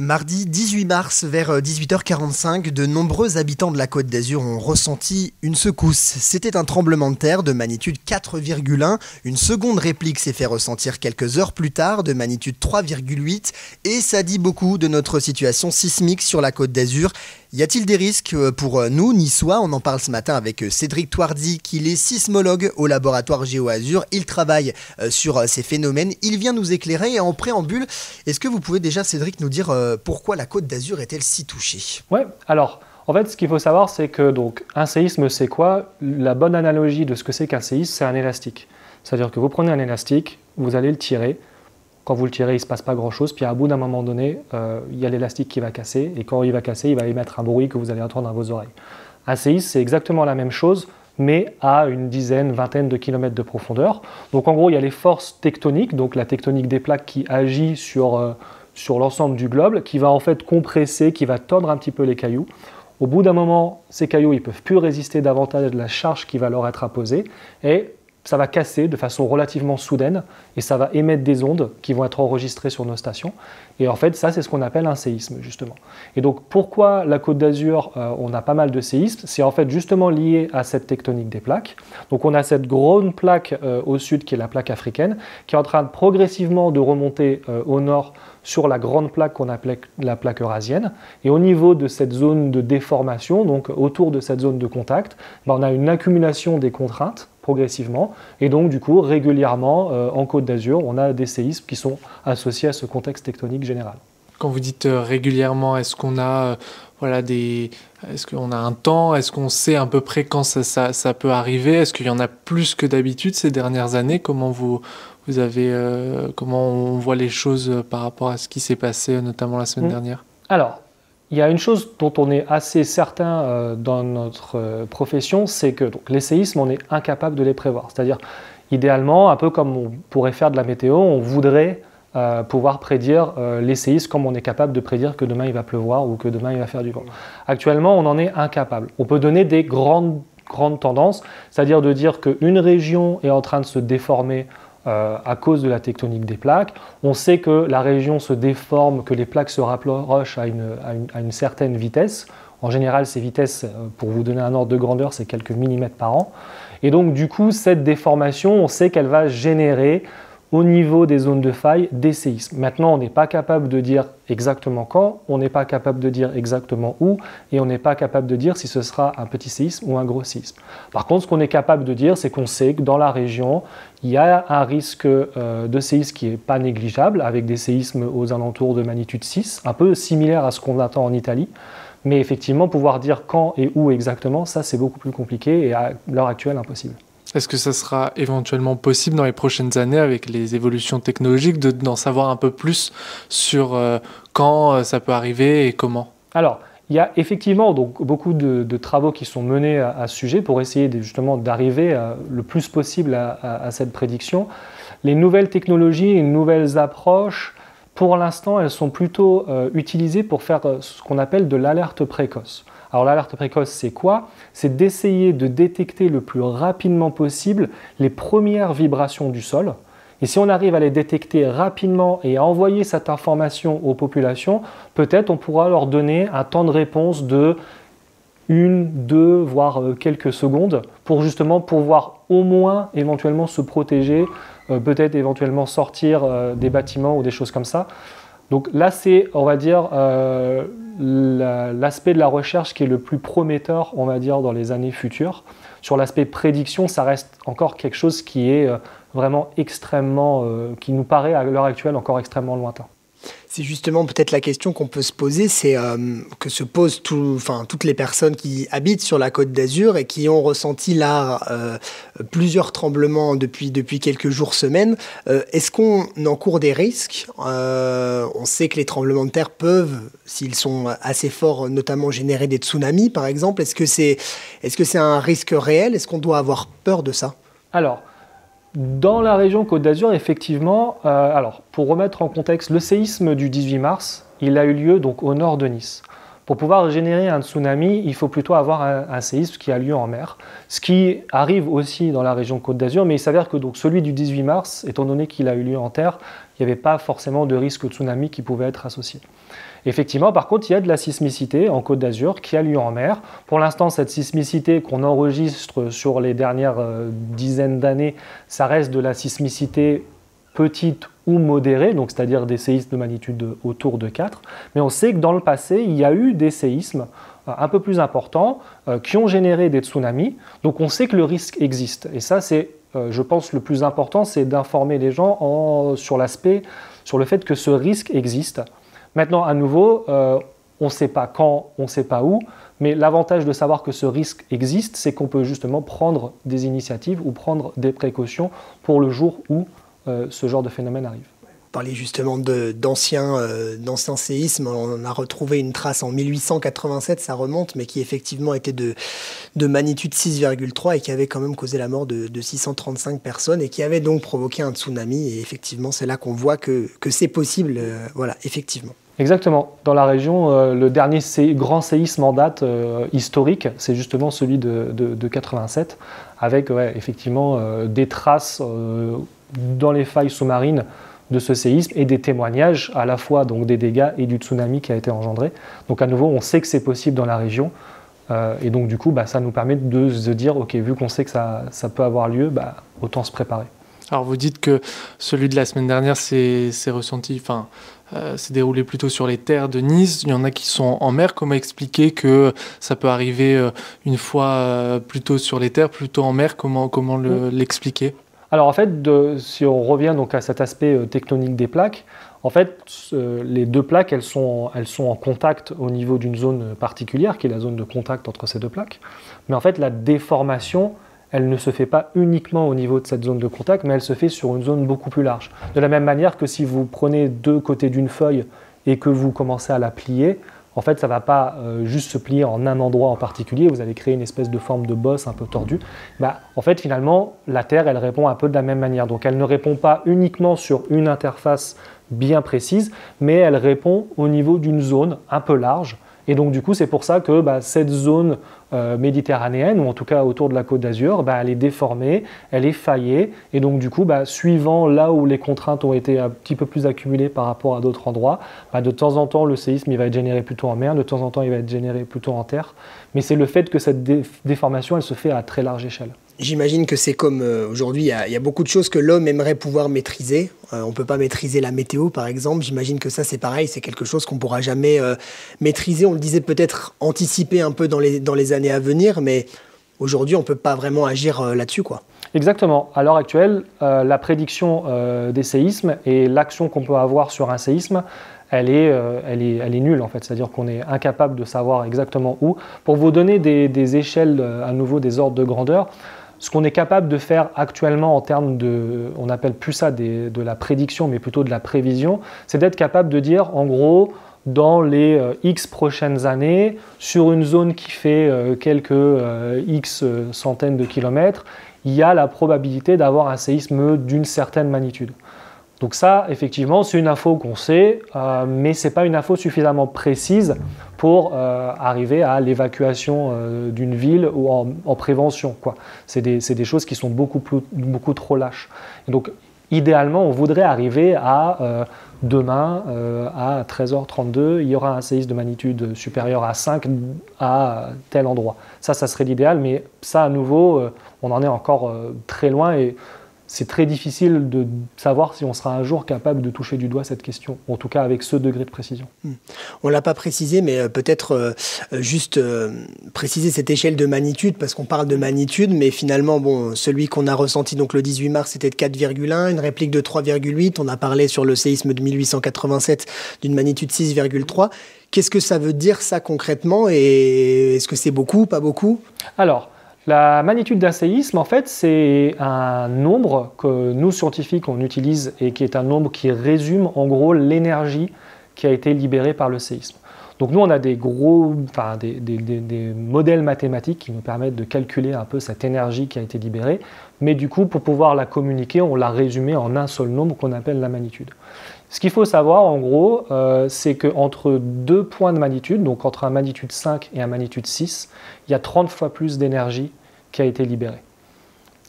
Mardi 18 mars, vers 18h45, de nombreux habitants de la Côte d'Azur ont ressenti une secousse. C'était un tremblement de terre de magnitude 4,1. Une seconde réplique s'est fait ressentir quelques heures plus tard, de magnitude 3,8. Et ça dit beaucoup de notre situation sismique sur la Côte d'Azur. Y a-t-il des risques pour nous, niçois? On en parle ce matin avec Cédric Toirdy, qui est sismologue au laboratoire GeoAzur. Il travaille sur ces phénomènes. Il vient nous éclairer. Et en préambule, est-ce que vous pouvez déjà, Cédric, nous dire pourquoi la Côte d'Azur est-elle si touchée? Ouais, alors, en fait, ce qu'il faut savoir, c'est que un séisme, c'est quoi? La bonne analogie de ce que c'est qu'un séisme, c'est un élastique. C'est-à-dire que vous prenez un élastique, vous allez le tirer. Quand vous le tirez, il ne se passe pas grand-chose. Puis à bout d'un moment donné, il y a l'élastique qui va casser. Et quand il va casser, il va émettre un bruit que vous allez entendre dans vos oreilles. Un séisme, c'est exactement la même chose, mais à une dizaine, vingtaine de kilomètres de profondeur. Donc en gros, il y a les forces tectoniques, donc la tectonique des plaques qui agit sur l'ensemble du globe, qui va en fait compresser, qui va tordre un petit peu les cailloux. Au bout d'un moment, ces cailloux, ils ne peuvent plus résister davantage à la charge qui va leur être apposée. Et ça va casser de façon relativement soudaine et ça va émettre des ondes qui vont être enregistrées sur nos stations. Et en fait, ça, c'est ce qu'on appelle un séisme, justement. Et donc, pourquoi la Côte d'Azur, on a pas mal de séismes? C'est en fait justement lié à cette tectonique des plaques. Donc, on a cette grande plaque au sud, qui est la plaque africaine, qui est en train de progressivement de remonter au nord sur la grande plaque qu'on appelle la plaque eurasienne. Et au niveau de cette zone de déformation, donc autour de cette zone de contact, on a une accumulation des contraintes progressivement. Et donc, du coup, régulièrement, en Côte d'Azur, on a des séismes qui sont associés à ce contexte tectonique général. Quand vous dites régulièrement, est-ce qu'on a, est-ce qu'on a un temps? Est-ce qu'on sait à peu près quand ça peut arriver? Est-ce qu'il y en a plus que d'habitude ces dernières années? Comment comment on voit les choses par rapport à ce qui s'est passé, notamment la semaine dernière? Alors, il y a une chose dont on est assez certain dans notre profession, c'est que les séismes, on est incapable de les prévoir. C'est-à-dire, idéalement, un peu comme on pourrait faire de la météo, on voudrait pouvoir prédire les séismes comme on est capable de prédire que demain il va pleuvoir ou que demain il va faire du vent. Actuellement, on en est incapable. On peut donner des grandes tendances, c'est-à-dire de dire qu'une région est en train de se déformer à cause de la tectonique des plaques. On sait que la région se déforme, que les plaques se rapprochent à une certaine vitesse. En général, ces vitesses, pour vous donner un ordre de grandeur, c'est quelques millimètres par an. Et donc, du coup, cette déformation, on sait qu'elle va générer au niveau des zones de faille des séismes. Maintenant, on n'est pas capable de dire exactement quand, on n'est pas capable de dire exactement où, et on n'est pas capable de dire si ce sera un petit séisme ou un gros séisme. Par contre, ce qu'on est capable de dire, c'est qu'on sait que dans la région, il y a un risque de séisme qui n'est pas négligeable, avec des séismes aux alentours de magnitude 6, un peu similaire à ce qu'on attend en Italie. Mais effectivement, pouvoir dire quand et où exactement, ça c'est beaucoup plus compliqué et à l'heure actuelle impossible. Est-ce que ça sera éventuellement possible dans les prochaines années, avec les évolutions technologiques, d'en savoir un peu plus sur quand ça peut arriver et comment? Alors, il y a effectivement donc, beaucoup de travaux qui sont menés à ce sujet pour essayer justement d'arriver le plus possible à cette prédiction. Les nouvelles technologies, les nouvelles approches, pour l'instant, elles sont plutôt utilisées pour faire ce qu'on appelle de l'alerte précoce. Alors l'alerte précoce, c'est quoi? C'est d'essayer de détecter le plus rapidement possible les premières vibrations du sol. Et si on arrive à les détecter rapidement et à envoyer cette information aux populations, peut-être on pourra leur donner un temps de réponse de 1, 2, voire quelques secondes pour justement pouvoir au moins éventuellement se protéger, peut-être éventuellement sortir des bâtiments ou des choses comme ça. Donc là, c'est, on va dire, l'aspect de la recherche qui est le plus prometteur, on va dire, dans les années futures. Sur l'aspect prédiction, ça reste encore quelque chose qui est vraiment extrêmement, qui nous paraît à l'heure actuelle encore extrêmement lointain. C'est justement peut-être la question qu'on peut se poser, c'est que se posent toutes les personnes qui habitent sur la Côte d'Azur et qui ont ressenti là plusieurs tremblements depuis quelques jours, semaines. Est-ce qu'on encourt des risques? On sait que les tremblements de terre peuvent, s'ils sont assez forts, notamment générer des tsunamis, par exemple. Est-ce que c'est un risque réel? Est-ce qu'on doit avoir peur de ça? Alors, dans la région Côte d'Azur, effectivement, alors pour remettre en contexte, le séisme du 18 mars, il a eu lieu donc au nord de Nice. Pour pouvoir générer un tsunami, il faut plutôt avoir un séisme qui a lieu en mer, ce qui arrive aussi dans la région Côte d'Azur, mais il s'avère que donc, celui du 18 mars, étant donné qu'il a eu lieu en terre, il n'y avait pas forcément de risque tsunami qui pouvait être associé. Effectivement, par contre, il y a de la sismicité en Côte d'Azur qui a lieu en mer. Pour l'instant, cette sismicité qu'on enregistre sur les dernières dizaines d'années, ça reste de la sismicité petite ou modérée, donc c'est-à-dire des séismes de magnitude autour de 4. Mais on sait que dans le passé, il y a eu des séismes un peu plus importants qui ont généré des tsunamis. Donc on sait que le risque existe. Et ça, c'est, je pense, le plus important, c'est d'informer les gens sur le fait que ce risque existe. Maintenant, à nouveau, on ne sait pas quand, on ne sait pas où, mais l'avantage de savoir que ce risque existe, c'est qu'on peut justement prendre des initiatives ou prendre des précautions pour le jour où ce genre de phénomène arrive. Vous parliez justement d'anciens séismes. On a retrouvé une trace en 1887, ça remonte, mais qui effectivement était de magnitude 6,3 et qui avait quand même causé la mort de 635 personnes et qui avait donc provoqué un tsunami. Et effectivement, c'est là qu'on voit que c'est possible, voilà, effectivement. Exactement. Dans la région, le dernier grand séisme en date historique, c'est justement celui de 87, avec effectivement des traces dans les failles sous-marines de ce séisme et des témoignages à la fois donc, des dégâts et du tsunami qui a été engendré. Donc à nouveau, on sait que c'est possible dans la région et donc du coup, ça nous permet de se dire, ok, vu qu'on sait que ça peut avoir lieu, autant se préparer. Alors vous dites que celui de la semaine dernière s'est déroulé plutôt sur les terres de Nice. Il y en a qui sont en mer. Comment expliquer que ça peut arriver une fois plutôt sur les terres, plutôt en mer? Comment l'expliquer? Alors en fait, si on revient donc à cet aspect tectonique des plaques, en fait, les deux plaques, elles sont en contact au niveau d'une zone particulière, qui est la zone de contact entre ces deux plaques. Mais en fait, la déformation, elle ne se fait pas uniquement au niveau de cette zone de contact, mais elle se fait sur une zone beaucoup plus large. De la même manière que si vous prenez deux côtés d'une feuille et que vous commencez à la plier, en fait, ça ne va pas juste se plier en un endroit en particulier, vous allez créer une espèce de forme de bosse un peu tordue. En fait, finalement, la Terre, elle répond un peu de la même manière. Donc, elle ne répond pas uniquement sur une interface bien précise, mais elle répond au niveau d'une zone un peu large. Et donc, du coup, c'est pour ça que cette zone méditerranéenne, ou en tout cas autour de la Côte d'Azur, elle est déformée, elle est faillée. Et donc, du coup, suivant là où les contraintes ont été un petit peu plus accumulées par rapport à d'autres endroits, de temps en temps, le séisme il va être généré plutôt en mer, de temps en temps, il va être généré plutôt en terre. Mais c'est le fait que cette déformation, elle se fait à très large échelle. J'imagine que c'est comme aujourd'hui, il y a beaucoup de choses que l'homme aimerait pouvoir maîtriser. On ne peut pas maîtriser la météo, par exemple. J'imagine que ça, c'est pareil, c'est quelque chose qu'on ne pourra jamais maîtriser. On le disait peut-être anticiper un peu dans les années à venir, mais aujourd'hui, on ne peut pas vraiment agir là-dessus, quoi. Exactement. À l'heure actuelle, la prédiction des séismes et l'action qu'on peut avoir sur un séisme, elle est nulle en fait, c'est-à-dire qu'on est incapable de savoir exactement où. Pour vous donner des échelles, à nouveau des ordres de grandeur, ce qu'on est capable de faire actuellement en termes de, on n'appelle plus ça de la prédiction, mais plutôt de la prévision, c'est d'être capable de dire en gros, dans les X prochaines années, sur une zone qui fait quelques X centaines de kilomètres, il y a la probabilité d'avoir un séisme d'une certaine magnitude. Donc ça, effectivement, c'est une info qu'on sait, mais ce n'est pas une info suffisamment précise pour arriver à l'évacuation d'une ville ou en prévention, quoi. C'est des choses qui sont beaucoup trop lâches. Et donc, idéalement, on voudrait arriver à demain, à 13h32, il y aura un séisme de magnitude supérieure à 5 à tel endroit. Ça serait l'idéal, mais ça, à nouveau, on en est encore très loin et c'est très difficile de savoir si on sera un jour capable de toucher du doigt cette question, en tout cas avec ce degré de précision. On ne l'a pas précisé, mais peut-être juste préciser cette échelle de magnitude, parce qu'on parle de magnitude, mais finalement, celui qu'on a ressenti donc, le 18 mars, c'était de 4,1, une réplique de 3,8, on a parlé sur le séisme de 1887 d'une magnitude 6,3. Qu'est-ce que ça veut dire ça concrètement, et est-ce que c'est beaucoup, pas beaucoup? Alors, la magnitude d'un séisme, en fait, c'est un nombre que nous, scientifiques, on utilise et qui est un nombre qui résume en gros l'énergie qui a été libérée par le séisme. Donc nous, on a des modèles mathématiques qui nous permettent de calculer un peu cette énergie qui a été libérée, mais du coup, pour pouvoir la communiquer, on l'a résumée en un seul nombre qu'on appelle la magnitude. Ce qu'il faut savoir, en gros, c'est qu'entre 2 points de magnitude, donc entre un magnitude 5 et un magnitude 6, il y a 30 fois plus d'énergie qui a été libérée.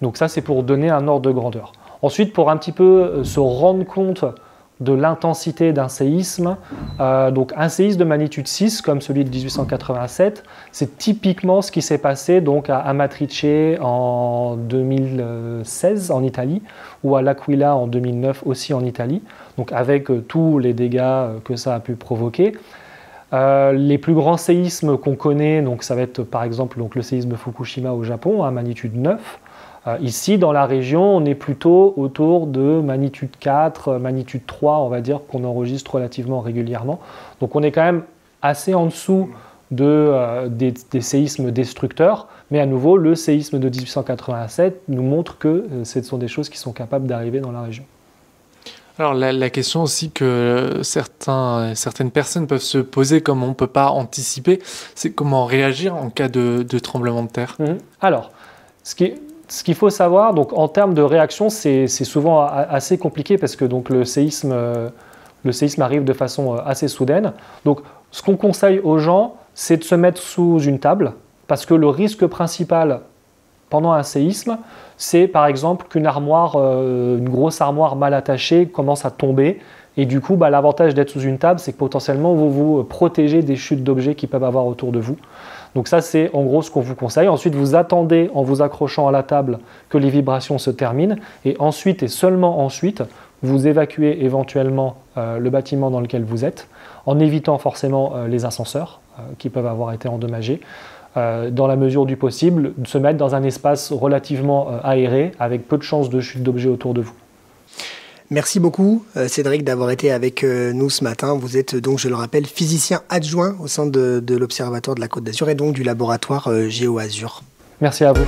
Donc ça, c'est pour donner un ordre de grandeur. Ensuite, pour un petit peu se rendre compte de l'intensité d'un séisme, donc un séisme de magnitude 6, comme celui de 1887, c'est typiquement ce qui s'est passé donc à Amatrice en 2016 en Italie, ou à L'Aquila en 2009 aussi en Italie, donc avec tous les dégâts que ça a pu provoquer. Les plus grands séismes qu'on connaît, donc ça va être par exemple donc le séisme de Fukushima au Japon, à magnitude 9. Ici, dans la région, on est plutôt autour de magnitude 4, magnitude 3, on va dire, qu'on enregistre relativement régulièrement. Donc on est quand même assez en dessous des séismes destructeurs, mais à nouveau, le séisme de 1887 nous montre que ce sont des choses qui sont capables d'arriver dans la région. Alors la question aussi que certaines personnes peuvent se poser, comme on ne peut pas anticiper, c'est comment réagir en cas de tremblement de terre. Alors, ce qu'il faut savoir, donc, en termes de réaction, c'est souvent assez compliqué parce que donc, le séisme arrive de façon assez soudaine. Donc, ce qu'on conseille aux gens, c'est de se mettre sous une table parce que le risque principal pendant un séisme, c'est par exemple qu'une une grosse armoire mal attachée commence à tomber. Et du coup, l'avantage d'être sous une table, c'est que potentiellement, vous vous protégez des chutes d'objets qui peuvent avoir autour de vous. Donc ça, c'est en gros ce qu'on vous conseille. Ensuite, vous attendez en vous accrochant à la table que les vibrations se terminent. Et ensuite, et seulement ensuite, vous évacuez éventuellement le bâtiment dans lequel vous êtes, en évitant forcément les ascenseurs qui peuvent avoir été endommagés. Dans la mesure du possible, de se mettre dans un espace relativement aéré, avec peu de chances de chute d'objets autour de vous. Merci beaucoup Cédric d'avoir été avec nous ce matin. Vous êtes donc, je le rappelle, physicien adjoint au sein de l'Observatoire de la Côte d'Azur et donc du laboratoire GeoAzur. Merci à vous.